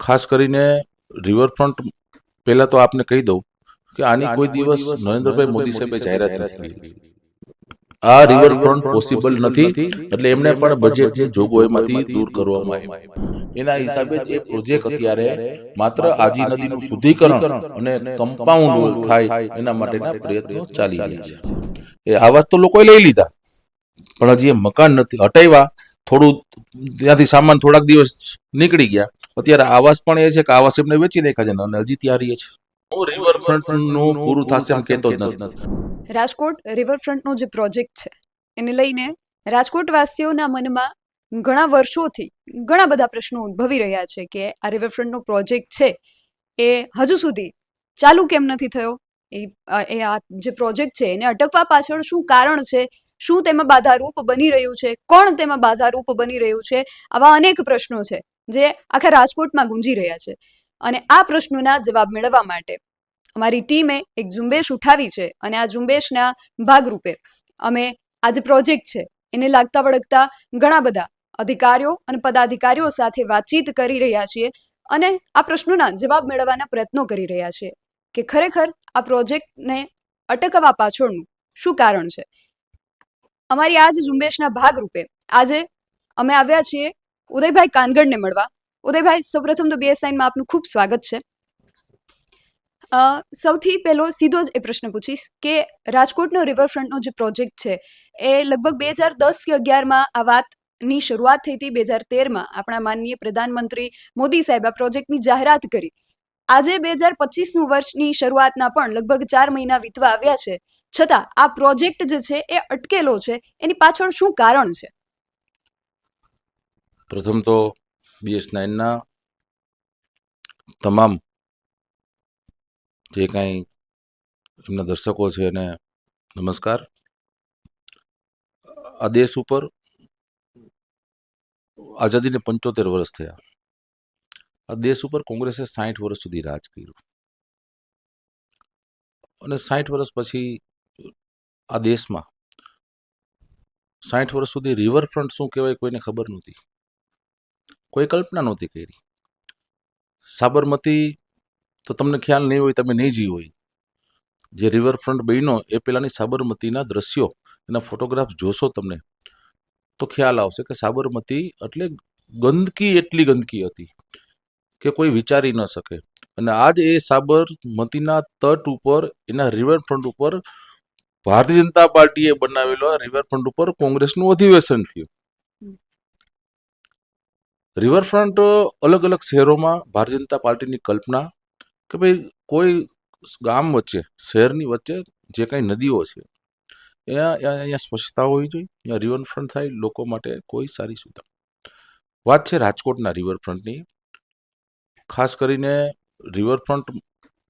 ખાસ કરીને રિવરફ્રન્ટ પહેલા તો આપને કહી દઉં કે આની કોઈ દિવસ નરેન્દ્રભાઈ મોદી સાહેબે જાહેરાત નથી કરી. આ રિવરફ્રન્ટ પોસિબલ નથી, એટલે એમને પણ બજેટની જોગવાઈમાંથી દૂર કરવામાં આવ્યું. એના હિસાબે એ પ્રોજેક્ટ અત્યારે માત્ર આજી નદીનું શુદ્ધિકરણ અને કમ્પાઉન્ડ વોલ થાય એના માટેના પ્રયત્નો ચાલી રહ્યા છે. એ આવાસ તો લોકોએ લઈ લીધા, પણ હજી એ મકાન નથી હટાવ્યા. થોડું ત્યાંથી સામાન થોડાક દિવસ નીકળી ગયા. અત્યારે આવાસ પણ એ છે કે આવાસ એમને વેચી નાખ્યા છે અને હજી ત્યાં રહીએ છે. રિવરફ્રન્ટનું પૂરું થશે એમ કહેતો જ નથી. રાજકોટ રિવરફ્રન્ટનો જે પ્રોજેક્ટ છે એને લઈને રાજકોટવાસીઓના મનમાં ઘણા વર્ષોથી ઘણા બધા પ્રશ્નો ઉદ્ભવી રહ્યા છે કે આ રિવરફ્રન્ટનો પ્રોજેક્ટ છે એ હજુ સુધી ચાલુ કેમ નથી થયો. એ આ જે પ્રોજેક્ટ છે એને અટકવા પાછળ શું કારણ છે, શું તેમાં બાધારૂપ બની રહ્યું છે, કોણ તેમાં બાધારૂપ બની રહ્યું છે, આવા અનેક પ્રશ્નો છે જે આખા રાજકોટમાં ગુંજી રહ્યા છે. અને આ પ્રશ્નોના જવાબ મેળવવા માટે અમારી ટીમે એક ઝુંબેશ ઉઠાવી છે અને આ ઝુંબેશના ભાગરૂપે અમે આ જે પ્રોજેક્ટ છે એને લાગતા વળગતા ઘણા બધા અધિકારીઓ અને પદાધિકારીઓ સાથે વાતચીત કરી રહ્યા છીએ અને આ પ્રશ્નોના જવાબ મેળવવાના પ્રયત્નો કરી રહ્યા છીએ કે ખરેખર આ પ્રોજેક્ટને અટકાવવા પાછળનું શું કારણ છે. અમારી આ જ ઝુંબેશના ભાગરૂપે આજે અમે આવ્યા છીએ ઉદયભાઈ કાનગડને મળવા. ઉદયભાઈ, સૌપ્રથમ તો BSIમાં આપનું ખૂબ સ્વાગત છે. સૌથી પહેલો સીધો જ એ પ્રશ્ન પૂછીશ કે રાજકોટનો રિવરફ્રન્ટનો જે પ્રોજેક્ટ છે એ લગભગ 2010 કે 11માં આ વાતની શરૂઆત થઈ હતી. 2013માં આપણા માનનીય પ્રધાનમંત્રી મોદી સાહેબ આ પ્રોજેક્ટની જાહેરાત કરી. આજે 2025નું વર્ષની શરૂઆતના પણ લગભગ 4 મહિના વીતવા આવ્યા છે, છતાં આ પ્રોજેક્ટ જે છે એ અટકેલો છે. એની પાછળ શું કારણ છે? પ્રથમ તો BS9ના તમામ જે કાંઈ એમના દર્શકો છે એને નમસ્કાર. આ દેશ ઉપર આઝાદીને 75 વર્ષ થયા. આ દેશ ઉપર કોંગ્રેસે 60 વર્ષ સુધી રાજ કર્યું અને 60 વર્ષ પછી આ દેશમાં 60 વર્ષ સુધી રિવરફ્રન્ટ શું કહેવાય કોઈને ખબર નહોતી, કોઈ કલ્પના નહોતી કરી. સાબરમતી તો તમને ખ્યાલ નહીં હોય, તમે નહીં જી હોય. જે રિવરફ્રન્ટ બન્યો એ પહેલાંની સાબરમતીના દ્રશ્યો, એના ફોટોગ્રાફ જોશો તમને તો ખ્યાલ આવશે કે સાબરમતી એટલે ગંદકી, એટલી ગંદકી હતી કે કોઈ વિચારી ન શકે. અને આજ એ સાબરમતીના તટ ઉપર, એના રિવરફ્રન્ટ ઉપર ભારતીય જનતા પાર્ટીએ બનાવેલો રિવરફ્રન્ટ ઉપર કોંગ્રેસનું અધિવેશન થયું. રિવરફ્રન્ટ અલગ અલગ શહેરોમાં ભારતીય જનતા પાર્ટીની કલ્પના કે ભાઈ કોઈ ગામ વચ્ચે, શહેરની વચ્ચે જે કાંઈ નદીઓ છે અહીંયા સ્વચ્છતા હોવી જોઈએ, અહીંયા રિવરફ્રન્ટ થાય, લોકો માટે કોઈ સારી સુવિધા. વાત છે રાજકોટના રિવરફ્રન્ટની. ખાસ કરીને રિવરફ્રન્ટ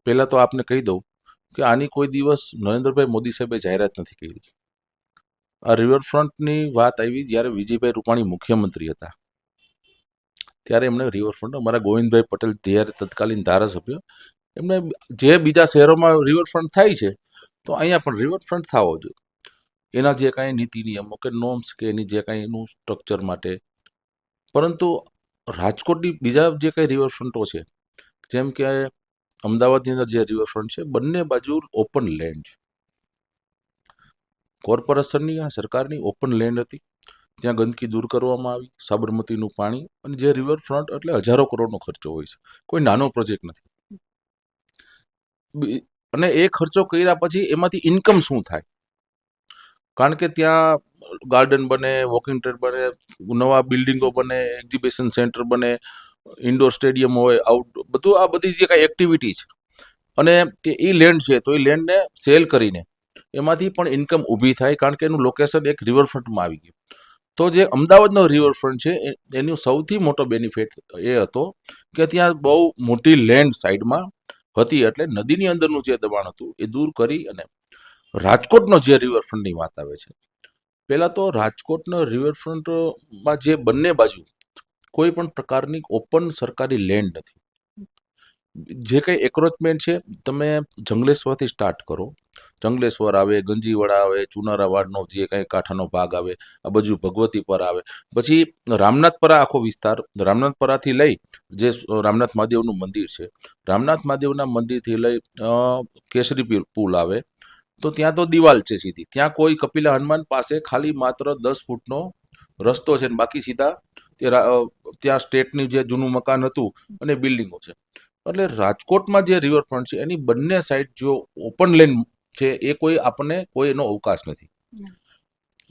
પહેલાં તો આપને કહી દઉં કે આની કોઈ દિવસ નરેન્દ્રભાઈ મોદી સાહેબે જાહેરાત નથી કરી. આ રિવરફ્રન્ટની વાત આવી જ્યારે વિજયભાઈ રૂપાણી મુખ્યમંત્રી હતા ત્યારે એમણે રિવરફ્રન્ટ, અમારા ગોવિંદભાઈ પટેલ ત્યારે તત્કાલીન ધારાસભ્ય, એમને જે બીજા શહેરોમાં રિવરફ્રન્ટ થાય છે તો અહીંયા પણ રિવરફ્રન્ટ થવો જોઈએ. એના જે કાંઈ નીતિ નિયમો કે નોર્મ્સ કે એની જે કાંઈ એનું સ્ટ્રક્ચર માટે. પરંતુ રાજકોટની બીજા જે કાંઈ રિવરફ્રન્ટો છે, જેમ કે અમદાવાદની અંદર જે રિવરફ્રન્ટ છે, બંને બાજુ ઓપન લેન્ડ છે. કોર્પોરેશનની અને સરકારની ઓપન લેન્ડ હતી. ત્યાં ગંદકી દૂર કરવામાં આવી, સાબરમતીનું પાણી, અને જે રિવરફ્રન્ટ એટલે હજારો કરોડનો ખર્ચો હોય છે, કોઈ નાનો પ્રોજેક્ટ નથી. અને એ ખર્ચો કર્યા પછી એમાંથી ઇન્કમ શું થાય? કારણ કે ત્યાં ગાર્ડન બને, વોકિંગ ટ્રેક બને, નવા બિલ્ડિંગો બને, એક્ઝિબિશન સેન્ટર બને, ઇન્ડોર સ્ટેડિયમ હોય, બધું આ બધી જે કાંઈ એક્ટિવિટી છે, અને એ લેન્ડ છે તો એ લેન્ડને સેલ કરીને એમાંથી પણ ઇન્કમ ઊભી થાય, કારણ કે એનું લોકેશન એક રિવરફ્રન્ટમાં આવી ગયું. તો જે અમદાવાદનો રિવરફ્રન્ટ છે એનો સૌથી મોટો બેનિફિટ એ હતો કે ત્યાં બહુ મોટી લેન્ડ સાઈડમાં હતી, એટલે નદીની અંદરનું જે દબાણ હતું એ દૂર કરી. અને રાજકોટનો જે રિવરફ્રન્ટની વાત આવે છે, પહેલાં તો રાજકોટનો રિવરફ્રન્ટમાં જે બંને બાજુ કોઈ પણ પ્રકારની ઓપન સરકારી લેન્ડ નથી. જે કંઈ એક્રોચમેન્ટ છે તમે જંગલેશ્વરથી સ્ટાર્ટ કરો. જંગલેશ્વર આવે, ગંજીવાડા આવે, ચુનારાવાડનો જે કંઈ કાંઠાનો ભાગ આવે, આ બાજુ ભગવતીપર આવે, પછી રામનાથપરા આખો વિસ્તાર, રામનાથપરાથી લઈ જે રામનાથ મહાદેવનું મંદિર છે, રામનાથ મહાદેવના મંદિરથી લઈ કેસરી પુલ આવે, તો ત્યાં તો દિવાલ છે સીધી. ત્યાં કોઈ કપિલા હનુમાન પાસે ખાલી માત્ર 10 ફૂટનો રસ્તો છે ને બાકી સીધા ત્યાં સ્ટેટની જે જૂનું મકાન હતું અને બિલ્ડિંગો છે. એટલે રાજકોટમાં જે રિવરફ્રન્ટ છે એની બંને સાઈડ જો ઓપન લેન્ડ છે એ કોઈ આપણને કોઈ એનો અવકાશ નથી.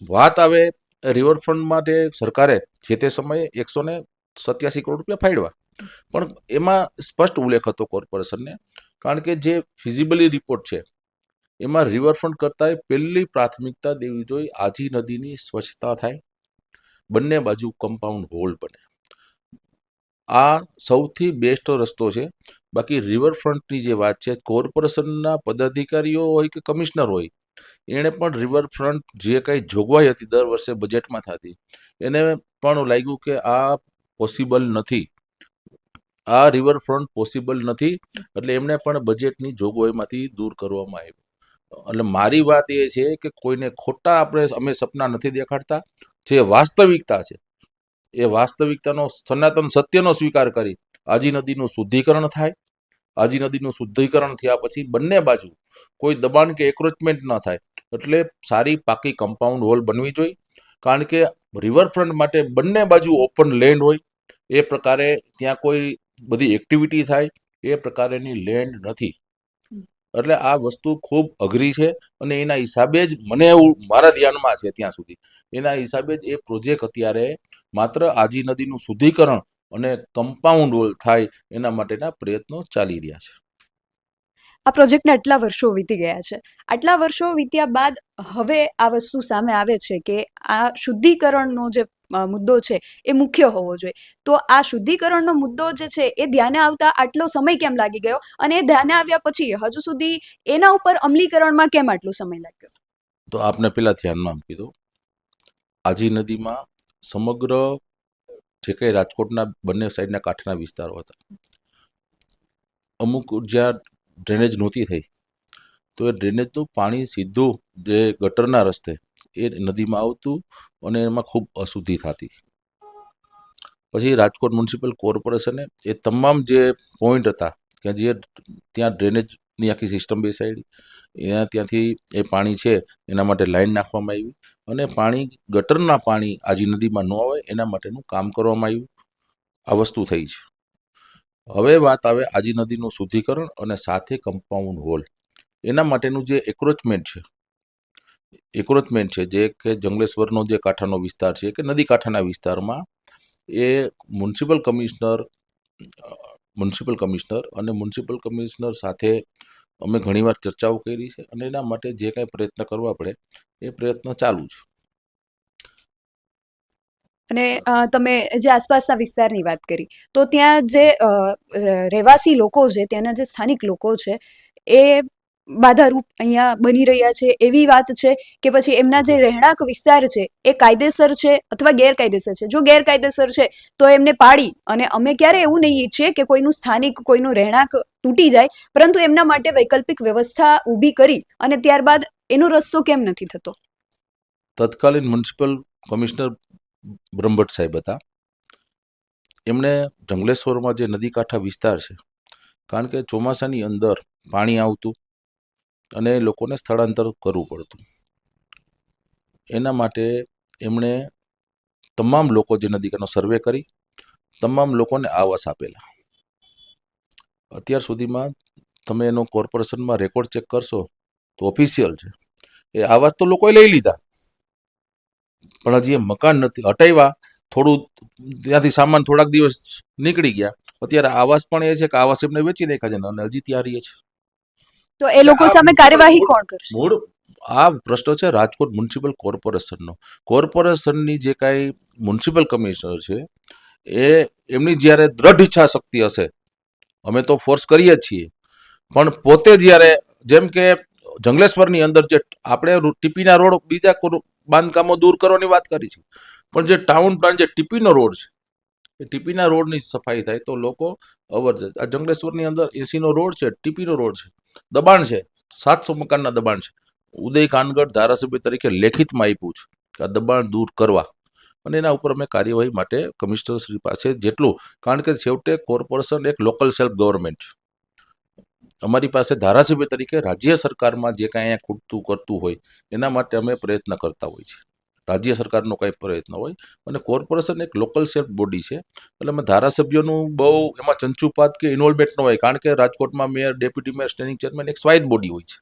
વાત આવે રિવરફ્રન્ટ માટે સરકારે જે તે સમયે 187 કરોડ રૂપિયા ફાળવ્યા, પણ એમાં સ્પષ્ટ ઉલ્લેખ હતો કોર્પોરેશનને, કારણ કે જે ફિઝિબિલિટી રિપોર્ટ છે એમાં રિવરફ્રન્ટ કરતાં પહેલી પ્રાથમિકતા દેવી જોઈએ આજી નદીની સ્વચ્છતા થાય, બંને બાજુ કમ્પાઉન્ડ વોલ બને. આ સૌથી બેસ્ટ રસ્તો છે. બાકી રિવરફ્રન્ટની જે વાત છે, કોર્પોરેશનના પદાધિકારીઓ હોય કે કમિશનર હોય, એણે પણ રિવરફ્રન્ટ જે કંઈ જોગવાઈ હતી દર વર્ષે બજેટમાં થતી, એને પણ લાગ્યું કે આ પોસિબલ નથી, આ રિવરફ્રન્ટ પોસિબલ નથી, એટલે એમને પણ બજેટની જોગવાઈમાંથી દૂર કરવામાં આવ્યું. એટલે મારી વાત એ છે કે કોઈને ખોટા અમે સપના નથી દેખાડતા, જે વાસ્તવિકતા છે એ વાસ્તવિકતાનો સનાતન સત્યનો સ્વીકાર કરી આજી નદીનું શુદ્ધિકરણ થાય. આજી નદીનું શુદ્ધિકરણ થયા પછી બંને બાજુ કોઈ દબાણ કે એક્રોચમેન્ટ ન થાય, એટલે સારી પાકી કમ્પાઉન્ડ વોલ બનવી જોઈએ. કારણ કે રિવરફ્રન્ટ માટે બંને બાજુ ઓપન લેન્ડ હોય, એ પ્રકારે ત્યાં કોઈ બધી એક્ટિવિટી થાય એ પ્રકારેની લેન્ડ નથી. એટલે આ વસ્તુ ખૂબ અઘરી છે અને એના હિસાબે જ મને એવું મારા ધ્યાનમાં છે ત્યાં સુધી, એના હિસાબે જ એ પ્રોજેક્ટ અત્યારે માત્ર આજી નદીનું શુદ્ધિકરણ અને કમ્પાઉન્ડ વોલ થાય એના માટેના પ્રયત્નો ચાલી રહ્યા છે. આ પ્રોજેક્ટને આટલા વર્ષો વીતી ગયા છે. આટલા વર્ષો વીત્યા બાદ હવે આ વસ્તુ સામે આવે છે કે આ શુદ્ધિકરણનો જે મુદ્દો છે એ મુખ્ય હોવો જોઈએ. તો આ શુદ્ધિકરણનો મુદ્દો જે છે એ ધ્યાને આવતા આટલો સમય કેમ લાગી ગયો, અને એ ધ્યાને આવ્યા પછી હજુ સુધી એના ઉપર અમલીકરણમાં કેમ આટલો સમય લાગ્યો? તો આપને પેલા ધ્યાનમાં કીધું, આજી નદીમાં સમગ્ર જે કંઈ રાજકોટના બંને સાઈડના કાંઠાના વિસ્તારો હતા, અમુક જ્યાં ડ્રેનેજ નહોતી થઈ તો એ ડ્રેનેજનું પાણી સીધું જે ગટરના રસ્તે એ નદીમાં આવતું અને એમાં ખૂબ અશુદ્ધિ થતી. પછી રાજકોટ મ્યુનિસિપલ કોર્પોરેશને એ તમામ જે પોઈન્ટ હતા કે જે ત્યાં ડ્રેનેજની આખી સિસ્ટમ બેસાડી, ત્યાંથી એ પાણી છે એના માટે લાઈન નાખવામાં આવી અને પાણી ગટરના પાણી આજી નદીમાં ન આવે એના માટેનું કામ કરવામાં આવ્યું. આ વસ્તુ થઈ છે. હવે વાત આવે આજી નદીનું શુદ્ધિકરણ અને સાથે કમ્પાઉન્ડ વોલ. એના માટેનું જે એક્રોચમેન્ટ છે જે કે જંગલેશ્વરનો જે કાંઠાનો વિસ્તાર છે કે નદી કાંઠાના વિસ્તારમાં, એ મ્યુનિસિપલ કમિશનર સાથે અમે ઘણીવાર ચર્ચાઓ કરી છે અને એના માટે જે કાંઈ પ્રયત્ન કરવા પડે એ પ્રયત્ન ચાલુ છે. અને તમે જે આસપાસના વિસ્તારની વાત કરી, તો ત્યાં જે રહેવાસી લોકો છે, ત્યાંના જે સ્થાનિક લોકો છે, એ બાધારૂપ અહીંયા બની રહ્યા છે એવી વાત છે કે પછી એમના જે રહેણાંક વિસ્તાર છે એ કાયદેસર છે અથવા ગેરકાયદેસર છે? જો ગેરકાયદેસર છે તો એમને પાડી, અને અમે ક્યારે એવું નહીં ઈચ્છીએ કે કોઈનું સ્થાનિક કોઈનું રહેણાંક તૂટી જાય, પરંતુ એમના માટે વૈકલ્પિક વ્યવસ્થા ઊભી કરી અને ત્યારબાદ એનો રસ્તો કેમ નથી થતો? તત્કાલીન મ્યુનિસિપલ કમિશનર બ્રહ્મભટ્ટ સાહેબ હતા, એમણે જંગલેશ્વરમાં જે નદી કાંઠા વિસ્તાર છે, કારણ કે ચોમાસાની અંદર પાણી આવતું અને લોકોને સ્થળાંતર કરવું પડતું, એના માટે એમણે તમામ લોકો જે નદી કાંઠાનો સર્વે કરી તમામ લોકોને આવાસ આપેલા. અત્યાર સુધીમાં તમે એનો કોર્પોરેશનમાં રેકોર્ડ ચેક કરશો તો ઓફિશિયલ છે, એ આવાસ તો લોકોએ લઈ લીધા, પણ હજી એ મકાન નથી હટાવ્યા. થોડું ત્યાંથી સામાન થોડાક દિવસ નીકળી ગયા, અત્યારે આવાસ પણ એ છે કે આવાસ એમને વેચી નાખ્યા છે અને હજી ત્યાં રહીએ છે. તો એ લોકો સામે કાર્યવાહી કોણ કરશે? મૂળ આ પ્રશ્ન છે રાજકોટ મ્યુનિસિપલ કોર્પોરેશનનો. કોર્પોરેશનની જે કાંઈ મ્યુનિસિપલ કમિશનર છે એ એમની જ્યારે દ્રઢ ઈચ્છા શક્તિ હશે, અમે તો ફોર્સ કરીએ જ છીએ, પણ પોતે જ્યારે જેમ કે જંગલેશ્વરની અંદર જે આપણે ટીપીના રોડ બીજા બાંધકામો દૂર કરવાની વાત કરી છે, પણ જે ટાઉન પ્લાન જે ટીપીનો રોડ છે એ ટીપીના રોડની સફાઈ થાય તો લોકો અવર જવર. આ જંગલેશ્વરની અંદર 80નો રોડ છે, ટીપીનો રોડ છે, દબાણ છે, 700 મકાનના દબાણ છે. ઉદય કાનગડ ધારાસભ્ય તરીકે લેખિતમાં આપ્યું છે કે આ દબાણ દૂર કરવા, અને એના ઉપર અમે કાર્યવાહી માટે કમિશનર શ્રી પાસે જેટલું, કારણ કે છેવટે કોર્પોરેશન એક લોકલ સેલ્ફ ગવર્મેન્ટ છે. અમારી પાસે ધારાસભ્ય તરીકે રાજ્ય સરકારમાં જે કાંઈ અહીંયા ખૂટતું કરતું હોય એના માટે અમે પ્રયત્ન કરતા હોય છે. રાજ્ય સરકારનો કંઈ પ્રયત્ન હોય, અને કોર્પોરેશન એક લોકલ સેલ્ફ બોડી છે, એટલે અમે ધારાસભ્યોનું બહુ એમાં ચંચુપાત કે ઇન્વોલ્વમેન્ટ ન હોય, કારણ કે રાજકોટમાં mayor, deputy mayor, standing chairman એક સ્વાયત્ત બોડી હોય છે.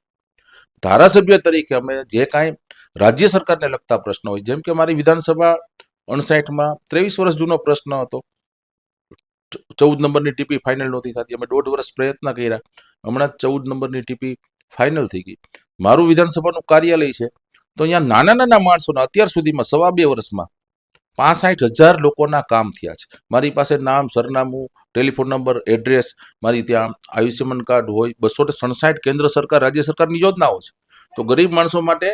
ધારાસભ્ય તરીકે અમે જે કાંઈ રાજ્ય સરકારને લગતા પ્રશ્નો હોય, જેમ કે મારી વિધાનસભા 59માં 23 વર્ષ જૂનો પ્રશ્ન હતો, 14 નંબરની ટીપી ફાઇનલ નહોતી થતી, અમે 1.5 વર્ષ પ્રયત્ન કર્યા, હમણાં 14 નંબરની ટીપી ફાઇનલ થઈ ગઈ. મારું વિધાનસભાનું કાર્યાલય છે, તો અહીંયા નાના નાના માણસોના અત્યાર સુધીમાં 2.5 વર્ષમાં 65,000 લોકોના કામ થયા છે. મારી પાસે નામ, સરનામું, ટેલિફોન નંબર, એડ્રેસ, મારી ત્યાં આયુષ્યમાન કાર્ડ હોય, 267 કેન્દ્ર સરકાર, રાજ્ય સરકારની યોજનાઓ છે. તો ગરીબ માણસો માટે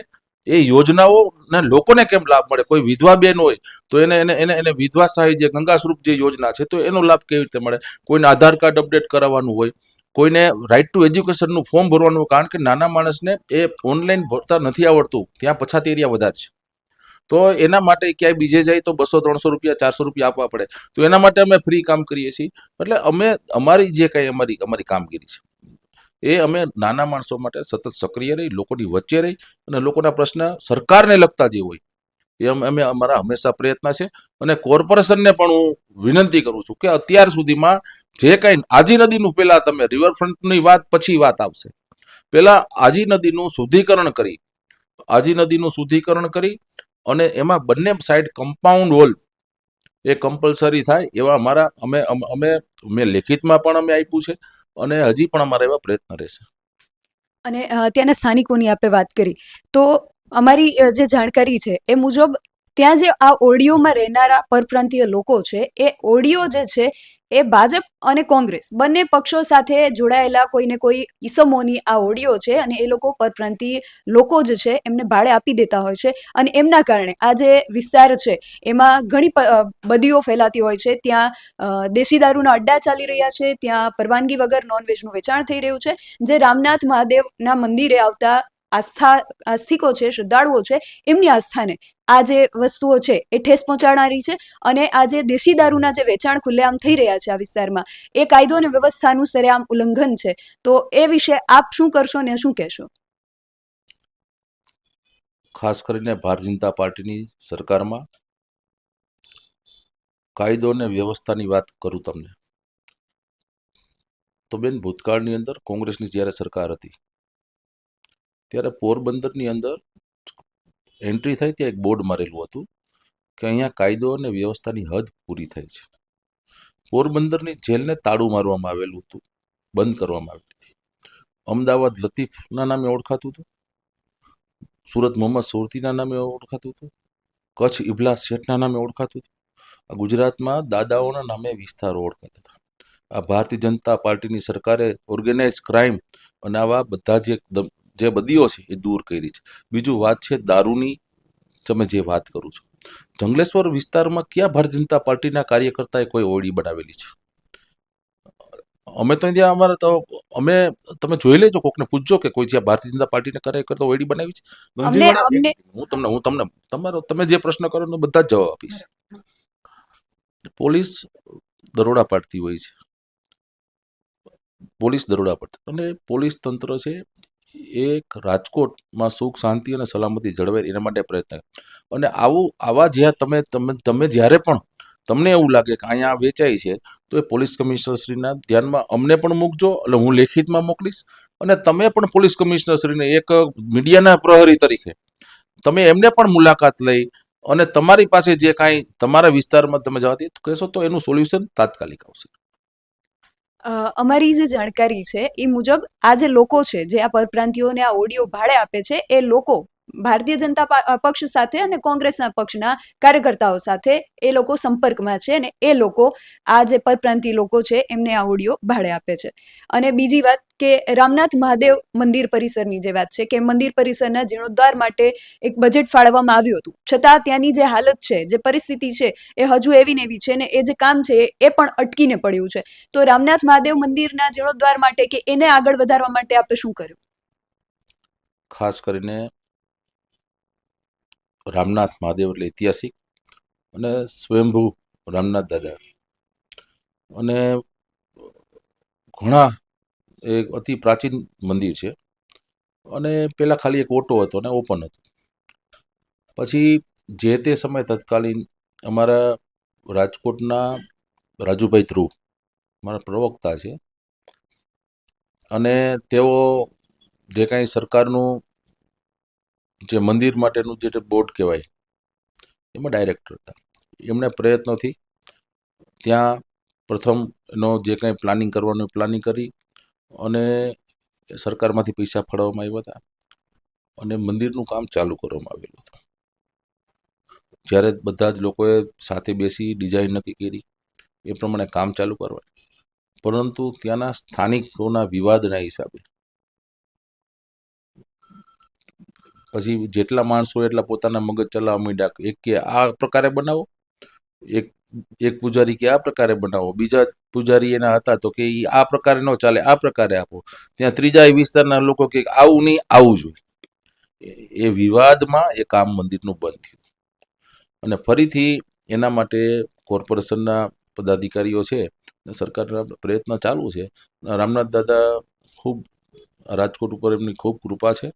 એ યોજનાઓને લોકોને કેમ લાભ મળે? કોઈ વિધવા બેન હોય તો એને એને એને એને વિધવા સહાય, જે ગંગાસ્વરૂપ જે યોજના છે, તો એનો લાભ કેવી રીતે મળે? કોઈને આધાર કાર્ડ અપડેટ કરાવવાનું હોય, કોઈને રાઇટ ટુ એજ્યુકેશનનું ફોર્મ ભરવાનું હોય, કારણ કે નાના માણસને એ ઓનલાઈન ભરતા નથી આવડતું, ત્યાં પછાત એરિયા વધારે છે. તો એના માટે ક્યાંય બીજે જાય તો 200-300 રૂપિયા, 400 રૂપિયા આપવા પડે. તો એના માટે અમે ફ્રી કામ કરીએ છીએ. એટલે અમે અમારી જે કંઈ અમારી કામગીરી છે એ અમે નાના માણસો માટે સતત સક્રિય રહી, લોકોની વચ્ચે રહી, અને લોકોના પ્રશ્ન સરકારને લગતા જે હોય એ અમે અમારા હંમેશા પ્રયત્ન છે. અને કોર્પોરેશનને પણ હું વિનંતી કરું છું કે અત્યાર સુધીમાં જે કાંઈ આજી નદીનું, પહેલા તમે રિવરફ્રન્ટની વાત પછી વાત આવશે, પહેલા આજી નદીનું શુદ્ધિકરણ કરી અને એમાં બંને સાઈડ કમ્પાઉન્ડ વોલ એ કમ્પલસરી થાય એવા અમારા મેં લેખિતમાં પણ અમે આપ્યું છે, અને હજી પણ અમારા એવા પ્રયત્ન રહેશે. અને ત્યાંના સ્થાનિકોની આપણે વાત કરી તો અમારી જે જાણકારી છે એ મુજબ ત્યાં જે આ ઓડિયોમાં રહેનારા પરપ્રાંતીય લોકો છે, એ ઓડિયો જે છે એ ભાજપ અને કોંગ્રેસ બંને પક્ષો સાથે જોડાયેલા કોઈને કોઈ ઈસમોની આ ઓડિયો છે, અને એ લોકો પરપ્રાંતીય લોકો જે છે એમને ભાડે આપી દેતા હોય છે, અને એમના કારણે આ જે વિસ્તાર છે એમાં ઘણી બદીઓ ફેલાતી હોય છે. ત્યાં દેશી દારૂના અડ્ડા ચાલી રહ્યા છે, ત્યાં પરવાનગી વગર નોનવેજનું વેચાણ થઈ રહ્યું છે, જે રામનાથ મહાદેવના મંદિરે આવતા આસ્થિકો છે, શ્રદ્ધાળુઓ છે, એમની આસ્થાને આ જે વસ્તુઓ છે એ ઠેસ પહોંચાડનારી છે. અને આ જે દેશી દારૂના જે વેચાણ ખુલ્લેઆમ થઈ રહ્યા છે આ વિસ્તારમાં, એ કાયદો અને વ્યવસ્થાનું સરેઆમ ઉલ્લંઘન છે. તો એ વિશે આપ શું કરશો ને શું કહેશો? ખાસ કરીને ભારતીય જનતા પાર્ટીની સરકારમાં કાયદો અને વ્યવસ્થાની વાત કરું તમને, તો બેન, ભૂતકાળની અંદર કોંગ્રેસની જ્યારે સરકાર હતી ત્યારે પોરબંદરની અંદર એન્ટ્રી થાય ત્યાં એક બોર્ડ મારેલું હતું કે અહીંયા કાયદો અને વ્યવસ્થાની હદ પૂરી થાય છે. પોરબંદરની જેલને તાળું મારવામાં આવેલું હતું, બંધ કરવામાં આવેલી હતી. અમદાવાદ લતીફના નામે ઓળખાતું હતું, સુરત મોહમ્મદ સુરતીના નામે ઓળખાતું હતું, કચ્છ ઇબલાસ શેઠના નામે ઓળખાતું હતું. આ ગુજરાતમાં દાદાઓના નામે વિસ્તારો ઓળખાતા હતા. આ ભારતીય જનતા પાર્ટીની સરકારે ઓર્ગેનાઇઝ ક્રાઇમ અને આવા બધા જે બદીઓ છે એ દૂર કરી છે. બીજું વાત છે દારૂની, તમે જે વાત કરું છો, જંગલેશ્વર વિસ્તારમાં ક્યાં ભારતીય જનતા પાર્ટીના કાર્યકર્તાએ કોઈ ઓરડી બનાવેલી છે? અમે તો ત્યાં અમારા તો અમે તમે જોઈ લેજો, કોકને પૂછજો કે કોઈ જ્યાં ભારતીય જનતા પાર્ટીના કાર્યકર્તા ઓરડી બનાવી છે. અમને હું તમને તમારો તમે જે પ્રશ્ન કરો એનો બધા જ જવાબ આપીશ. પોલીસ દરોડા પાડતી હોય છે, અને પોલીસ તંત્ર છે એક રાજકોટમાં સુખ, શાંતિ અને સલામતી જળવાય એના માટે પ્રયત્ન. અને આવા જ્યાં તમે જ્યારે પણ તમને એવું લાગે કે અહીંયા વેચાય છે, તો એ પોલીસ કમિશનરશ્રીના ધ્યાનમાં અમને પણ મૂકજો, એટલે હું લેખિતમાં મોકલીશ. અને તમે પણ પોલીસ કમિશનરશ્રીને એક મીડિયાના પ્રહરી તરીકે તમે એમને પણ મુલાકાત લઈ અને તમારી પાસે જે કાંઈ તમારા વિસ્તારમાં તમે જવાથી કહેશો તો એનું સોલ્યુશન તાત્કાલિક આવશે. અમારી જે જાણકારી છે એ મુજબ આ જે લોકો છે, જે આ પરપ્રાંતિયોને આ ઓડિયો ભાડે આપે છે, એ લોકો ભારતીય જનતા પક્ષ સાથે અને કોંગ્રેસના પક્ષના કાર્યકર્તાઓ સાથે એ લોકો સંપર્કમાં છે અને એ લોકો આ જે પરપ્રાંતીય લોકો છે એમને આ ઓડિયો ભાડે આપે છે. અને બીજી વાત કે રામનાથ મહાદેવ મંદિર પરિસરની જે વાત છે કે મંદિર પરિસરના જીર્ણોદ્ધાર માટે એક બજેટ ફાળવવામાં આવ્યું હતું, છતાં ત્યાંની જે હાલત છે, જે પરિસ્થિતિ છે એ હજુ એવી ને એવી છે ને એ જે કામ છે એ પણ અટકીને પડ્યું છે. તો રામનાથ મહાદેવ મંદિરના જીર્ણોદ્ધાર માટે કે એને આગળ વધારવા માટે આપે શું કર્યું? ખાસ કરીને રામનાથ મહાદેવ એટલે ઐતિહાસિક અને સ્વયંભૂ રામનાથ દાદા અને ઘણા એક અતિ પ્રાચીન મંદિર છે. અને પેલા ખાલી એક ઓટો હતો ને ઓપન હતું. પછી જે તે સમય તત્કાલીન અમારા રાજકોટના રાજુભાઈ ધ્રુવ મારા પ્રવક્તા છે, અને તેઓ જે કાંઈ સરકારનું જે મંદિર માટેનું જે બોર્ડ કહેવાય એમાં ડાયરેક્ટર હતા. એમણે પ્રયત્નોથી ત્યાં પ્રથમ એનો જે કાંઈ પ્લાનિંગ કરવાનું પ્લાનિંગ કરી અને સરકારમાંથી પૈસા ફાળવવામાં આવ્યા હતા અને મંદિરનું કામ ચાલુ કરવામાં આવેલું હતું. જ્યારે બધા જ લોકોએ સાથે બેસી ડિઝાઇન નક્કી કરી એ પ્રમાણે કામ ચાલુ કરવા, પરંતુ ત્યાંના સ્થાનિકોના વિવાદના હિસાબે પછી જેટલા માણસો એટલા પોતાના મગજ ચલાવવા માંડ્યા. એક કે આ પ્રકારે બનાવો, એક પૂજારી કે આ પ્રકારે બનાવો, બીજા પૂજારી એના હતા તો કે આ પ્રકારે ન ચાલે, આ પ્રકારે આપો. ત્યાં ત્રીજા વિસ્તારના લોકો કે આવું નહીં, આવું જોઈએ. એ વિવાદમાં એ કામ મંદિરનું બંધ થયું અને ફરીથી એના માટે કોર્પોરેશનના પદાધિકારીઓ છે, સરકારના પ્રયત્ન ચાલુ છે. રામનાથ દાદા ખૂબ રાજકોટ ઉપર એમની ખૂબ કૃપા છે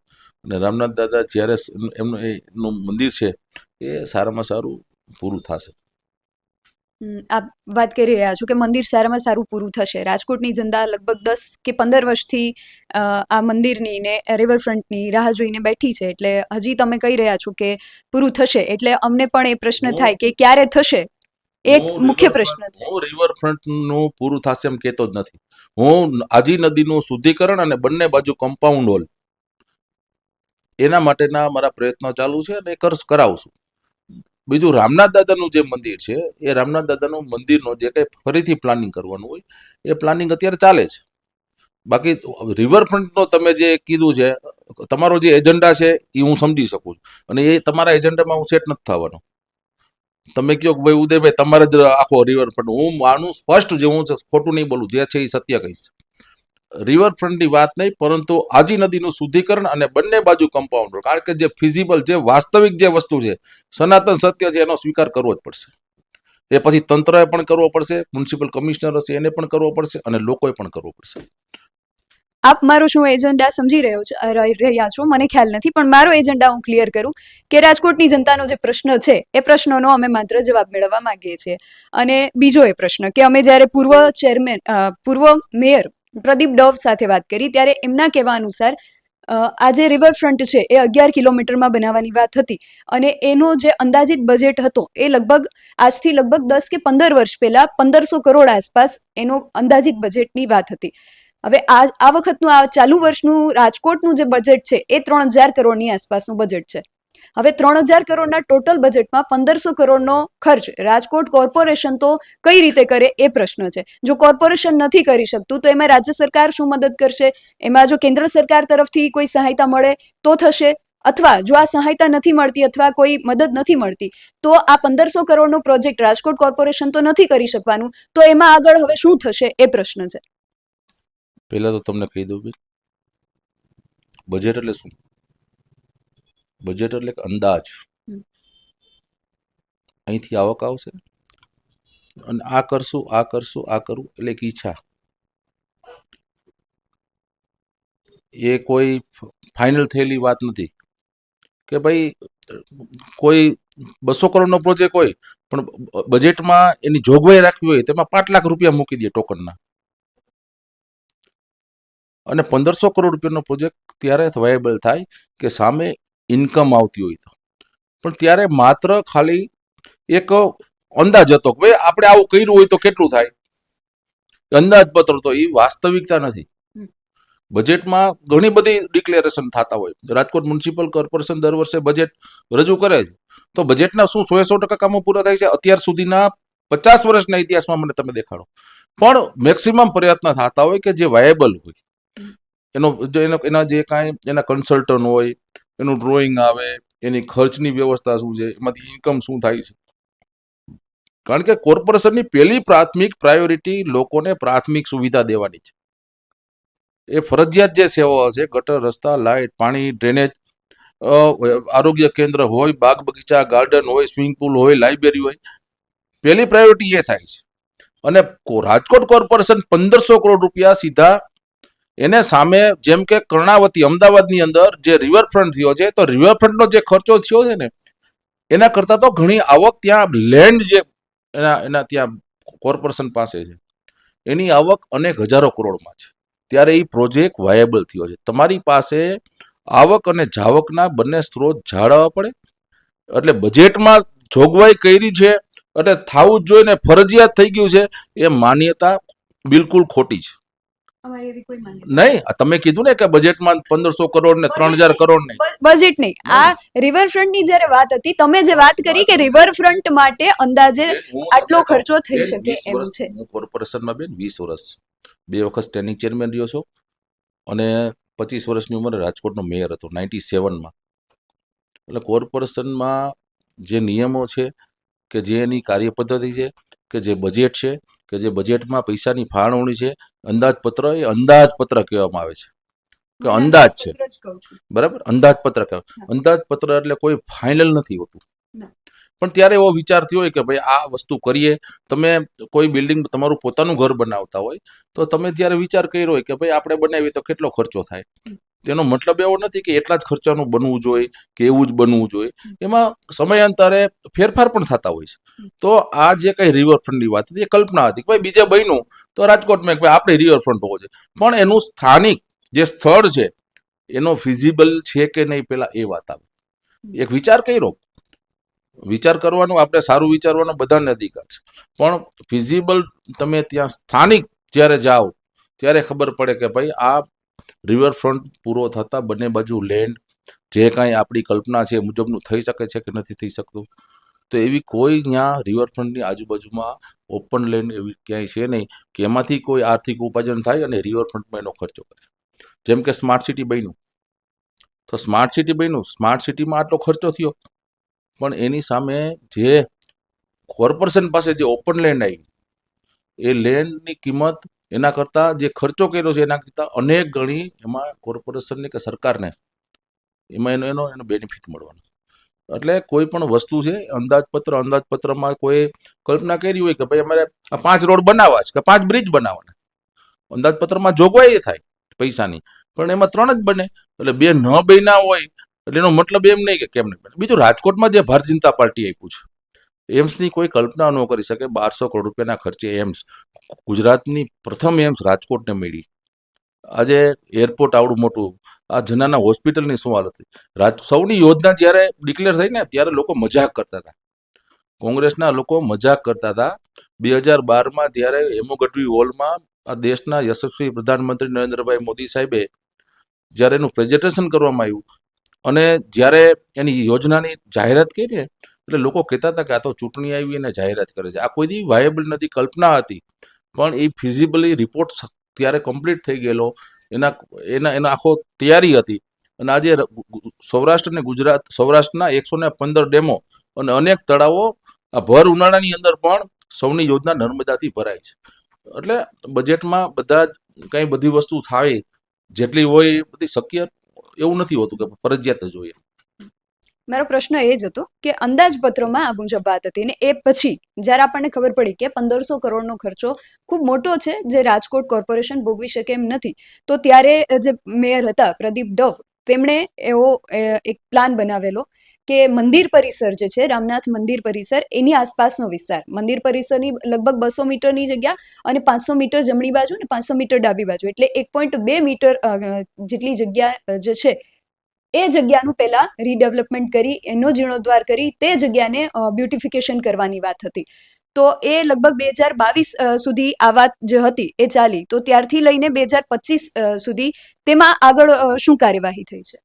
અને રામનાથ દાદા જ્યારે એમનું મંદિર છે એ સારામાં સારું પૂરું થશે. આપ વાત કરી રહ્યા છો કે મંદિર સારામાં સારું પૂરું થશે. રાજકોટની જનતા લગભગ 10 કે 15 વર્ષથી આ મંદિરની ને રિવરફ્રન્ટની રાહ જોઈને બેઠી છે, એટલે હજી તમે કહી રહ્યા છો કે પૂરું થશે, એટલે અમને પણ એ પ્રશ્ન થાય કે ક્યારે થશે, એક મુખ્ય પ્રશ્ન છે. હું રિવરફ્રન્ટનું પૂરું થશે એમ કહેતો જ નથી. હું આજી નદીનું શુદ્ધિકરણ અને બંને બાજુ કમ્પાઉન્ડ વોલ એના માટેના મારા પ્રયત્નો ચાલુ છે અને કરાવશું. બીજું રામનાથ દાદાનું જે મંદિર છે એ રામનાથ દાદાનું મંદિરનો જે કંઈ ફરીથી પ્લાનિંગ કરવાનું હોય એ પ્લાનિંગ અત્યારે ચાલે છે. બાકી રિવરફ્રન્ટનો તમે જે કીધું છે, તમારો જે એજન્ડા છે એ હું સમજી શકું છું અને એ તમારા એજન્ડામાં હું સેટ નથી થવાનો. તમે કહો કે ભાઈ ઉદયભાઈ તમારે જ આખો રિવરફ્રન્ટ, હું માનું સ્પષ્ટ, જે હું ખોટું નહીં બોલું, જે છે એ સત્ય કહીશ. રિવરફ્રન્ટની વાત નહીં, પરંતુ આજી નદીનું શુદ્ધિકરણ અને બંને બાજુ કમ્પાઉન્ડ, કારણ કે જે ફિઝિબલ, જે વાસ્તવિક જે વસ્તુ છે, સનાતન સત્ય છે, એનો સ્વીકાર કરવો જ પડશે. એ પછી તંત્રએ પણ કરવો પડશે, મ્યુનિસિપલ કમિશનર હશે એને પણ કરવો પડશે અને લોકોએ પણ કરવો પડશે. આપ મારો શું એજન્ડા સમજી રહ્યા છો મને ખ્યાલ નથી, પણ મારો એજન્ડા હું ક્લિયર કરું કે રાજકોટની જનતાનો જે પ્રશ્ન છે એ પ્રશ્નનો અમે માત્ર જવાબ મેળવવા માંગીએ છીએ. અને બીજો એ પ્રશ્ન કે અમે જ્યારે પૂર્વ મેયર પ્રદીપ ડવ સાથે વાત કરી ત્યારે એમના કહેવા અનુસાર આ જે રિવરફ્રન્ટ છે એ 11 કિલોમીટરમાં બનાવવાની વાત હતી અને એનો જે અંદાજિત બજેટ હતો એ આજથી લગભગ 10 કે 15 વર્ષ પહેલા 1500 કરોડ આસપાસ એનો અંદાજિત બજેટની વાત હતી. હવે આ વખતનું આ ચાલુ વર્ષનું રાજકોટનું જે બજેટ છે એ 3000 કરોડની આસપાસનું બજેટ છે. હવે 3000 કરોડના ટોટલ બજેટમાં 1500 કરોડનો ખર્ચ રાજકોટ કોર્પોરેશન તો કઈ રીતે કરે એ પ્રશ્ન છે. જો કોર્પોરેશન નથી કરી શકતું તો એમાં રાજ્ય સરકાર શું મદદ કરશે? એમાં જો કેન્દ્ર સરકાર તરફથી કોઈ સહાયતા મળે તો થશે, અથવા જો આ સહાયતા નથી મળતી અથવા કોઈ મદદ નથી મળતી તો આ 1500 કરોડનો પ્રોજેક્ટ રાજકોટ કોર્પોરેશન તો નથી કરી શકવાનું, તો એમાં આગળ હવે શું થશે એ પ્રશ્ન છે. પહેલા તો તમને કહી દઉં, બજેટ એટલે શું? બજેટ એટલે અંદાજ. અહીંથી આવક આવશે અને આ કરશું, આ કરશું, આ કરવું, એટલે એક ઈચ્છા. એ કોઈ ફાઇનલ થયેલી વાત નથી કે ભાઈ કોઈ 200 કરોડનો પ્રોજેક્ટ હોય પણ બજેટમાં એની જોગવાઈ રાખવી હોય તેમાં 5 લાખ રૂપિયા મૂકી દે ટોકનના, અને 1500 કરોડ રૂપિયાનો પ્રોજેક્ટ ત્યારે વાયેબલ થાય કે સામે ઇન્કમ આવતી હોય તો. પણ ત્યારે માત્ર ખાલી એક અંદાજ હતો કે ભાઈ આપણે આવું કર્યું હોય તો કેટલું થાય, અંદાજપત્ર, તો એ વાસ્તવિકતા નથી. બજેટમાં ઘણી બધી ડિક્લેરેશન થતા હોય. રાજકોટ મ્યુનિસિપલ કોર્પોરેશન દર વર્ષે બજેટ રજૂ કરે છે, તો બજેટના શું 100% કામો પૂરા થાય છે? અત્યાર સુધીના 50 વર્ષના ઇતિહાસમાં મને તમે દેખાડો. પણ મેક્સિમમ પ્રયત્ન થતા હોય કે જે વાયેબલ હોય, એના જે કાંઈ એના કન્સલ્ટન્ટ હોય, એનું ડ્રોઈંગ આવે, એની ખર્ચની વ્યવસ્થા શું છે, એમાંથી ઇન્કમ શું થાય છે. કારણ કે કોર્પોરેશનની પહેલી પ્રાથમિક પ્રાયોરિટી લોકોને પ્રાથમિક સુવિધા દેવાની છે. એ ફરજિયાત જે સેવાઓ છે, ગટર, રસ્તા, લાઇટ, પાણી, ડ્રેનેજ, આરોગ્ય કેન્દ્ર હોય, બાગ બગીચા, ગાર્ડન હોય, સ્વિમિંગ પુલ હોય, લાઇબ્રેરી હોય, પહેલી પ્રાયોરિટી એ થાય છે. અને રાજકોટ કોર્પોરેશન 1500 કરોડ રૂપિયા સીધા એને સામે, જેમ કે કર્ણાવતી અમદાવાદની અંદર જે રિવરફ્રન્ટ થયો છે, તો રિવરફ્રન્ટનો જે ખર્ચો થયો છે ને, એના કરતાં તો ઘણી આવક ત્યાં લેન્ડ જે એના ત્યાં કોર્પોરેશન પાસે છે, એની આવક અનેક હજારો કરોડમાં છે. ત્યારે એ પ્રોજેક્ટ વાયેબલ થયો છે. તમારી પાસે આવક અને જાવકના બંને સ્ત્રોત જાળવવા પડે. એટલે બજેટમાં જોગવાઈ કરી છે એટલે થવું જ જોઈએ ને ફરજિયાત થઈ ગયું છે, એ માન્યતા બિલકુલ ખોટી છે. નહીં, તમે કીધું ને કે બજેટમાં 1500 કરોડ ને 3000 કરોડ નહીં. બજેટ નહીં, આ રિવરફ્રન્ટની જ્યારે વાત હતી, તમે જે વાત કરી કે રિવરફ્રન્ટ માટે અંદાજે આટલો ખર્ચો થઈ શકે એમ છે. હું કોર્પોરેશનમાં બેન 20 વર્ષ, 2 વખત સ્ટેન્ડિંગ ચેરમેન રહ્યો છું, અને 25 વર્ષની ઉંમરે રાજકોટનો મેયર હતો 97માં. એટલે કોર્પોરેશનમાં જે નિયમો છે, કે જે એની કાર્યપદ્ધતિ છે, કે જે બજેટ છે, કે જે બજેટમાં પૈસાની ફાળવણી છે, અંદાજપત્ર, એ અંદાજપત્ર કહેવામાં આવે છે, કે અંદાજ છે, બરાબર? અંદાજપત્ર કહેવાય. અંદાજપત્ર એટલે કોઈ ફાઇનલ નથી હોતું. પણ ત્યારે એવો વિચાર થયો હોય કે ભાઈ આ વસ્તુ કરીએ. તમે કોઈ બિલ્ડિંગ, તમારું પોતાનું ઘર બનાવતા હોય, તો તમે ત્યારે વિચાર કર્યો હોય કે ભાઈ આપણે બનાવીએ તો કેટલો ખર્ચો થાય. તેનો મતલબ એવો નથી કે એટલા જ ખર્ચાનું બનવું જોઈએ કે એવું જ બનવું જોઈએ. એમાં સમયાંતરે ફેરફાર પણ થતા હોય છે. તો આ જે કઈ રિવરફ્રન્ટની વાત હતી, એ કલ્પના હતી કે ભાઈ બીજે બન્યું તો રાજકોટમાં ભાઈ આપણે રિવરફ્રન્ટ હોવો જોઈએ. પણ એનું સ્થાનિક જે સ્થળ છે, એનો ફિઝિબલ છે કે નહીં, પેલા એ વાત આવે. એક વિચાર કર્યો, વિચાર કરવાનો, આપણે સારું વિચારવાનો બધાને અધિકાર છે, પણ ફિઝિબલ તમે ત્યાં સ્થાનિક જ્યારે જાઓ ત્યારે ખબર પડે કે ભાઈ આ રિવરફ્રન્ટ પૂરો થતા બંને બાજુ લેન્ડ, જે કાંઈ આપણી કલ્પના છે એ મુજબનું થઈ શકે છે કે નથી થઈ શકતું. તો એવી કોઈ ત્યાં રિવરફ્રન્ટની આજુબાજુમાં ઓપન લેન્ડ એવી ક્યાંય છે નહીં કે એમાંથી કોઈ આર્થિક ઉપાર્જન થાય અને રિવરફ્રન્ટમાં એનો ખર્ચો કરે. જેમ કે સ્માર્ટ સિટી બન્યું, તો સ્માર્ટ સિટીમાં આટલો ખર્ચો થયો, પણ એની સામે જે કોર્પોરેશન પાસે જે ઓપન લેન્ડ આવી, એ લેન્ડની કિંમત એના કરતાં જે ખર્ચો કર્યો છે એના કરતાં અનેક ગણી એમાં કોર્પોરેશનને કે સરકારને એમાં એનો બેનિફિટ મળવાનો. એટલે કોઈ પણ વસ્તુ છે, અંદાજપત્રમાં કોઈ કલ્પના કરી હોય કે ભાઈ અમારે આ 5 રોડ બનાવવા છે કે 5 બ્રિજ બનાવવાના, અંદાજપત્રમાં જોગવાઈ થાય પૈસાની, પણ એમાં 3 જ બને. એટલે 2 ન બન્યા હોય એટલે એનો મતલબ એમ નહીં કે કેમ નહીં બને. બીજું, રાજકોટમાં જે ભારતીય જનતા પાર્ટી આપ્યું છે, એમ્સની કોઈ કલ્પના ન કરી શકે. 1200 કરોડ રૂપિયાના ખર્ચે એમ્સ, ગુજરાતની પ્રથમ એમ્સ રાજકોટને મળી. આજે એરપોર્ટ આવડું મોટું, આ જનાના હોસ્પિટલની શું હાલત હતી. સૌની યોજના જ્યારે ડિક્લેર થઈ ને, ત્યારે લોકો મજાક કરતા હતા, કોંગ્રેસના લોકો મજાક કરતા હતા. 2012માં જ્યારે હેમુ ગઢવી હોલમાં આ દેશના યશસ્વી પ્રધાનમંત્રી નરેન્દ્રભાઈ મોદી સાહેબે જ્યારે એનું પ્રેઝન્ટેશન કરવામાં આવ્યું અને જ્યારે એની યોજનાની જાહેરાત કરી ને, એટલે લોકો કહેતા હતા કે આ તો ચૂંટણી આવી અને જાહેરાત કરે છે. આ કોઈ દી વાયેબલ નથી, કલ્પના હતી, પણ એ ફિઝિબલી રિપોર્ટ ત્યારે કમ્પ્લીટ થઈ ગયેલો, એના આખો તૈયારી હતી. અને આજે સૌરાષ્ટ્ર અને ગુજરાત, સૌરાષ્ટ્રના 115 ડેમો અને અનેક તળાવો આ ભર ઉનાળાની અંદર પણ સૌની યોજના નર્મદાથી ભરાય છે. એટલે બજેટમાં બધા કંઈ બધી વસ્તુ થાય જેટલી હોય એ બધી શક્ય એવું નથી હોતું કે ફરજિયાત જ હોય. મારો પ્રશ્ન એ જ હતો કે અંદાજપત્રમાં આ મુજબ વાત હતી, ને એ પછી જ્યારે આપણને ખબર પડી કે 1500 કરોડનો ખર્ચો ખૂબ મોટો છે, જે રાજકોટ કોર્પોરેશન ભોગવી શકે એમ નથી, તો ત્યારે જે મેયર હતા પ્રદીપ ડવ, તેમણે એવો એક પ્લાન બનાવેલો કે મંદિર પરિસર જે છે, રામનાથ મંદિર પરિસર, એની આસપાસનો વિસ્તાર, મંદિર પરિસરની લગભગ 200 મીટરની જગ્યા અને 500 મીટર જમણી બાજુ ને 500 મીટર ડાબી બાજુ, એટલે 1.2 મીટર જેટલી જગ્યા જે છે, એ જગ્યાનું પહેલા રીડેવલપમેન્ટ કરી, એનો જીર્ણોદ્ધાર કરી તે જગ્યાને બ્યુટિફિકેશન કરવાની વાત હતી. તો એ લગભગ 2022 સુધી આ વાત જે હતી એ ચાલી, તો ત્યારથી લઈને 2025 સુધી તેમાં આગળ શું કાર્યવાહી થઈ છે?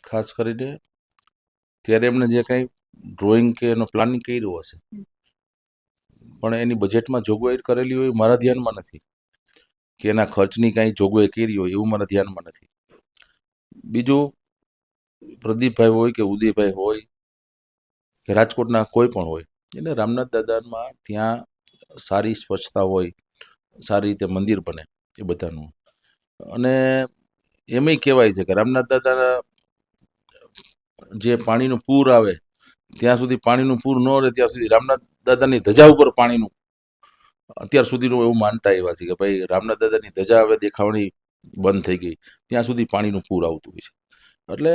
ખાસ કરીને ત્યારે એમને જે કંઈ ડ્રોઈંગ કે એનો પ્લાનિંગ કર્યો હશે, પણ એની બજેટમાં જોગવાઈ કરેલી હોય મારા ધ્યાનમાં નથી, કે એના ખર્ચની કાંઈ જોગવાઈ કરી હોય એવું મારા ધ્યાનમાં નથી. બીજું, પ્રદીપભાઈ હોય કે ઉદયભાઈ હોય કે રાજકોટના કોઈ પણ હોય, એટલે રામનાથ દાદામાં ત્યાં સારી સ્વચ્છતા હોય, સારી રીતે મંદિર બને એ બધાનું. અને એમાંય કહેવાય છે કે રામનાથ દાદાના જે પાણીનું પૂર આવે ત્યાં સુધી પાણીનું પૂર ન રહે ત્યાં સુધી રામનાથ દાદાની ધજા ઉપર પાણીનું અત્યાર સુધીનું એવું માનતા એવા છે કે ભાઈ રામનાથ દાદાની ધજા હવે દેખાવાની બંધ થઈ ગઈ ત્યાં સુધી પાણીનું પૂર આવતું હોય છે. એટલે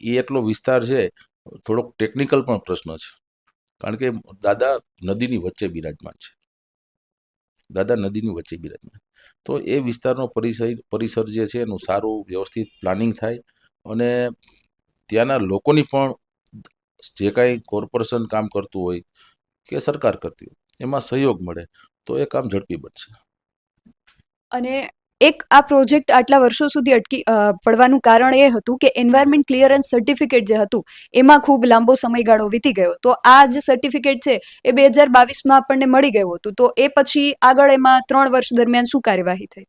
એ એટલો વિસ્તાર છે, થોડોક ટેકનિકલ પણ પ્રશ્ન છે, કારણ કે દાદા નદીની વચ્ચે બિરાજમાન છે. દાદા નદીની વચ્ચે બિરાજમાન, તો એ વિસ્તારનો પરિસર જે છે એનું સારું વ્યવસ્થિત પ્લાનિંગ થાય અને ત્યાંના લોકોની પણ જે કાંઈ કોર્પોરેશન કામ કરતું હોય કે સરકાર કરતી હોય એમાં સહયોગ મળે તો એ કામ ઝડપી બનશે. અને એક આ પ્રોજેક્ટ આટલા વર્ષો સુધી અટકી પડવાનું કારણ એ હતું કે એન્વાયરમેન્ટ ક્લિયરન્સ સર્ટિફિકેટ જે હતું એમાં ખૂબ લાંબો સમયગાળો વીતી ગયો. તો આ જે સર્ટિફિકેટ છે એ 2022માં આપણને મળી ગયું હતું, તો એ પછી આગળ એમાં 3 વર્ષ દરમિયાન શું કાર્યવાહી થઈ?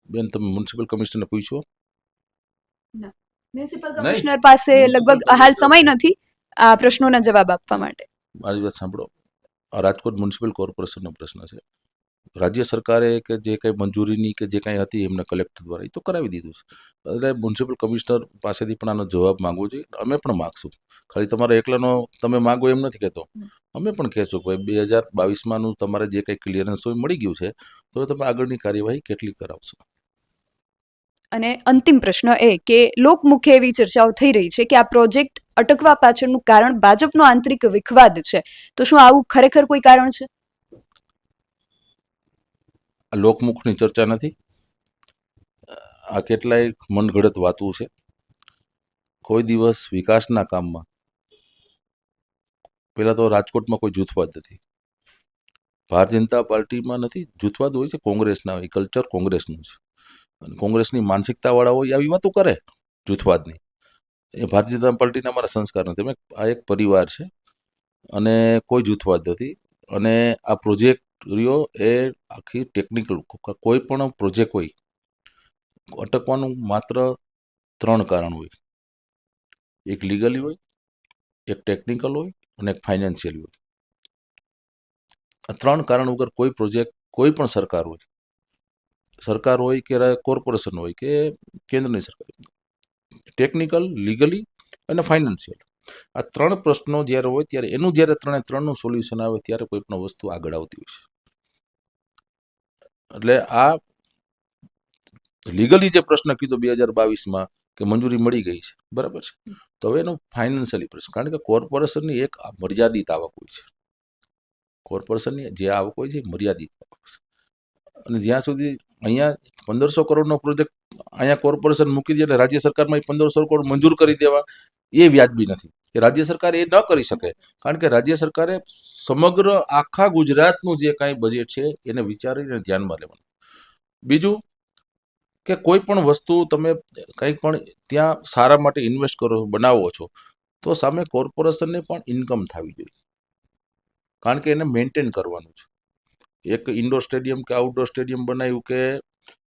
બેન, તમે મ્યુનિસિપલ કમિશનરને પૂછ્યું? મ્યુનિસિપલ કમિશનર પાસે લગભગ હાલ સમય નથી આ પ્રશ્નોના જવાબ આપવા માટે. મારી વાત સાંભળો, આ રાજકોટ મ્યુનિસિપલ કોર્પોરેશનનો પ્રશ્ન છે. રાજ્ય સરકારે કે જે કંઈ મંજૂરીની કે જે કાંઈ હતી એમને કલેક્ટર દ્વારા એ તો કરાવી દીધું છે. એટલે મ્યુનિસિપલ કમિશનર પાસેથી પણ આનો જવાબ માંગવો જોઈએ. અમે પણ માગશું, ખાલી તમારે એકલાનો તમે માગો એમ નથી કહેતો, અમે પણ કહેશું કે ભાઈ 2022માંનું તમારે જે કંઈ ક્લિયરન્સ હોય મળી ગયું છે, તો તમે આગળની કાર્યવાહી કેટલી કરાવશો. અને અંતિમ પ્રશ્ન એ કે લોકમુખે એવી ચર્ચાઓ થઈ રહી છે કે આ પ્રોજેક્ટ અટકવા પાછળનું કારણ ભાજપનો આંતરિક વિખવાદ છે, તો શું આવું ખરેખર કોઈ કારણ છે? આ લોકમુખની ચર્ચા નથી, આ કેટલાય મનગઢત વાતો છે. કોઈ દિવસ વિકાસના કામમાં પહેલાં તો રાજકોટમાં કોઈ જૂથવાદ નથી, ભારતીય જનતા પાર્ટીમાં નથી. જૂથવાદ હોય છે કોંગ્રેસના, એ કલ્ચર કોંગ્રેસનું છે, અને કોંગ્રેસની માનસિકતાવાળા હોય આવી વાતો કરે જૂથવાદની. એ ભારતીય જનતા પાર્ટીના અમારા સંસ્કાર નથી. અમે આ એક પરિવાર છે અને કોઈ જૂથવાદ નથી. અને આ પ્રોજેક્ટ રહ્યો એ આખી ટેકનિકલ, કોઈ પણ પ્રોજેક્ટ હોય અટકવાનું માત્ર 3 કારણ હોય. એક લીગલી હોય, એક ટેકનિકલ હોય અને એક ફાઇનાન્શિયલ હોય. આ 3 કારણ વગર કોઈ પ્રોજેક્ટ, કોઈ પણ સરકાર હોય કે કોર્પોરેશન હોય કે કેન્દ્રની સરકાર, ટેકનિકલ, લીગલી અને ફાઇનાન્શિયલ, આ 3 પ્રશ્નો જ્યારે હોય ત્યારે એનું જ્યારે 3નું સોલ્યુશન આવે ત્યારે કોઈ પણ વસ્તુ આગળ આવતી હોય છે. એટલે આ લીગલી જે પ્રશ્ન કીધો 2022માં કે મંજૂરી મળી ગઈ છે, બરાબર છે, તો હવે એનો ફાઇનાન્શિયલી પ્રશ્ન, કારણ કે કોર્પોરેશનની એક મર્યાદિત આવક હોય છે. કોર્પોરેશનની જે આવક હોય છે એ મર્યાદિત આવક છે. અને જ્યાં સુધી અહીંયા 1500 કરોડનો પ્રોજેક્ટ અહીંયા કોર્પોરેશન મૂકી દે એટલે રાજ્ય સરકારમાં 1500 કરોડ મંજૂર કરી દેવા એ વ્યાજબી નથી, કે રાજ્ય સરકાર એ ન કરી શકે, કારણ કે રાજ્ય સરકારે સમગ્ર આખા ગુજરાતનું જે કાંઈ બજેટ છે એને વિચારીને ધ્યાનમાં લેવાનું. બીજું કે કોઈ પણ વસ્તુ તમે કંઈક પણ ત્યાં સારા માટે ઇન્વેસ્ટ કરો, બનાવો છો, તો સામે કોર્પોરેશનને પણ ઇન્કમ થવી જોઈએ, કારણ કે એને મેન્ટેન કરવાનું છે. એક ઇન્ડોર સ્ટેડિયમ કે આઉટડોર સ્ટેડિયમ બનાવ્યું કે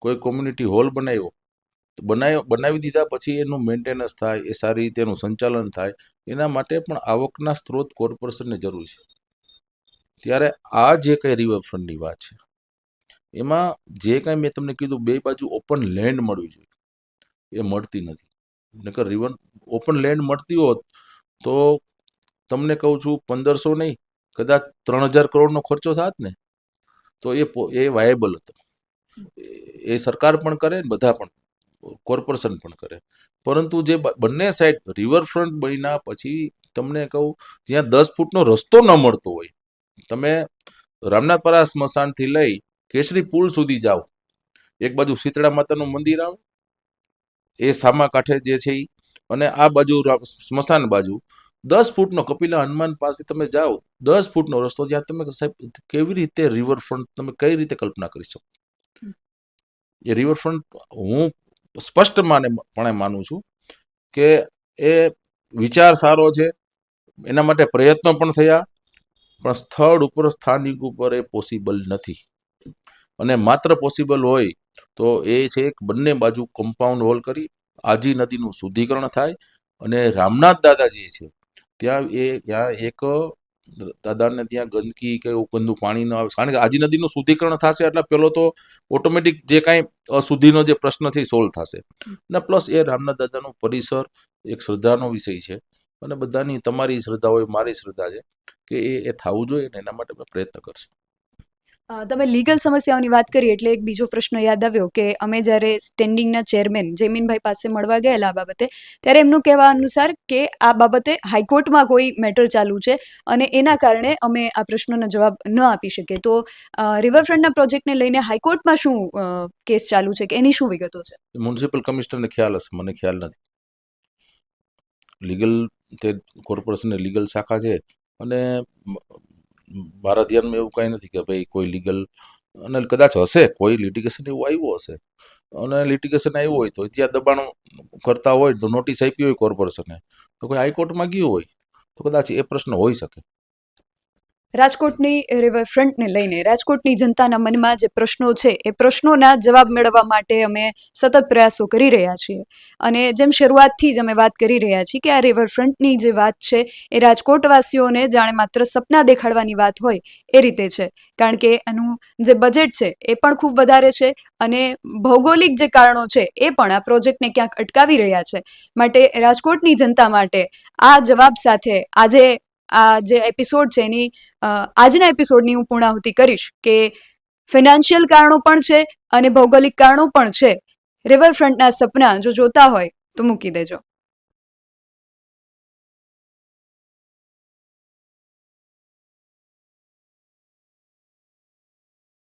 કોઈ કોમ્યુનિટી હોલ બનાવી દીધા પછી એનું મેન્ટેનન્સ થાય, એ સારી રીતે એનું સંચાલન થાય, એના માટે પણ આવકના સ્ત્રોત કોર્પોરેશનને જરૂર છે. ત્યારે આ જે કંઈ રિવરફ્રન્ટની વાત છે એમાં જે કાંઈ મેં તમને કીધું, 2 બાજુ ઓપન લેન્ડ મળવી જોઈએ, એ મળતી નથી. નકર ઓપન લેન્ડ મળતી હોત તો તમને કહું છું 1500 નહીં, કદાચ 3000 કરોડનો ખર્ચો થાત ને તો એ વાયેબલ હતો. એ સરકાર પણ કરે, બધા પણ, કોર્પોરેશન પણ કરે. પરંતુ જે બંને સાઈડ રિવરફ્રન્ટ બન્યા પછી તમને કહું, જ્યાં 10 ફૂટનો રસ્તો ન મળતો હોય, તમે રામનાથપરા સ્મશાનથી લઈ કેસરી પુલ સુધી જાઓ, એક બાજુ શીતળા માતાનું મંદિર આવે એ સામા કાંઠે જે છે, અને આ બાજુ સ્મશાન બાજુ, 10 ફૂટનો કપિલા હનુમાન પાસે તમે જાઓ, 10 ફૂટનો રસ્તો, જ્યાં તમે સાહેબ કેવી રીતે રિવરફ્રન્ટ તમે કઈ રીતે કલ્પના કરી શકો? એ રિવરફ્રન્ટ હું સ્પષ્ટપણે માનું છું કે એ વિચાર સારો છે, એના માટે પ્રયત્નો પણ થયા, પણ સ્થળ ઉપર સ્થાનિક ઉપર એ પોસિબલ નથી. અને માત્ર પોસિબલ હોય તો એ છે એક બંને બાજુ કમ્પાઉન્ડ વોલ કરી આજી નદીનું શુદ્ધિકરણ થાય, અને રામનાથ દાદા જે છે ત્યાં એક દાદાને ત્યાં ગંદકી કે એવું ગંદુ પાણી ન આવે, કારણ કે આજી નદીનું શુદ્ધિકરણ થશે એટલે પેલો તો ઓટોમેટિક જે કાંઈ અશુદ્ધિનો જે પ્રશ્ન છે એ સોલ્વ થશે. અને પ્લસ એ રામનાથ દાદાનો પરિસર એક શ્રદ્ધાનો વિષય છે, અને બધાની તમારી શ્રદ્ધા હોય, મારી શ્રદ્ધા છે કે એ થવું જોઈએ, ને એના માટે અમે પ્રયત્ન કરશું. તમે લીગલ સમસ્યાઓની વાત કરી એટલે એક બીજો પ્રશ્ન યાદ આવ્યો કે અમે જ્યારે સ્ટેન્ડિંગના ચેરમેન જયમીનભાઈ પાસે મળવા ગયેલા આ બાબતે, ત્યારે એમનું કહેવા અનુસાર કે આ બાબતે હાઈકોર્ટમાં કોઈ મેટર ચાલુ છે અને એના કારણે અમે આ પ્રશ્નનો જવાબ ન આપી શકીએ. તો રિવરફ્રન્ટના પ્રોજેક્ટને લઈને હાઈકોર્ટમાં શું કેસ ચાલુ છે કે એની શું વિગતો છે? મ્યુનિસિપલ કમિશનરને ખ્યાલ હશે, મને ખ્યાલ નથી. લીગલ તે કોર્પોરેશનની લીગલ શાખા છે, અને મારા ધ્યાનમાં એવું કાંઈ નથી કે ભાઈ કોઈ લીગલ, અને કદાચ હશે કોઈ લિટિગેશન એવું આવ્યું હશે, અને લિટિગેશન આવ્યું હોય તો ત્યાં દબાણ કરતા હોય તો નોટિસ આપી હોય કોર્પોરેશને, તો કોઈ હાઈકોર્ટમાં ગયું હોય તો કદાચ એ પ્રશ્ન હોઈ શકે. રાજકોટની રિવરફ્રન્ટને લઈને રાજકોટની જનતાના મનમાં જે પ્રશ્નો છે એ પ્રશ્નોના જવાબ મેળવવા માટે અમે સતત પ્રયાસો કરી રહ્યા છીએ. અને જેમ શરૂઆતથી જ અમે વાત કરી રહ્યા છીએ કે આ રિવરફ્રન્ટની જે વાત છે એ રાજકોટવાસીઓને જાણે માત્ર સપના દેખાડવાની વાત હોય એ રીતે છે, કારણ કે એનું જે બજેટ છે એ પણ ખૂબ વધારે છે, અને ભૌગોલિક જે કારણો છે એ પણ આ પ્રોજેક્ટને ક્યાંક અટકાવી રહ્યા છે. માટે રાજકોટની જનતા માટે આ જવાબ સાથે આજે આ જે એપિસોડ છે એની આજના એપિસોડની હું પૂર્ણાહુતિ કરીશ કે ફિનાન્શિયલ કારણો પણ છે અને ભૌગોલિક કારણો પણ છે. રિવરફ્રન્ટના સપના જો જોતા હોય તો મૂકી દેજો.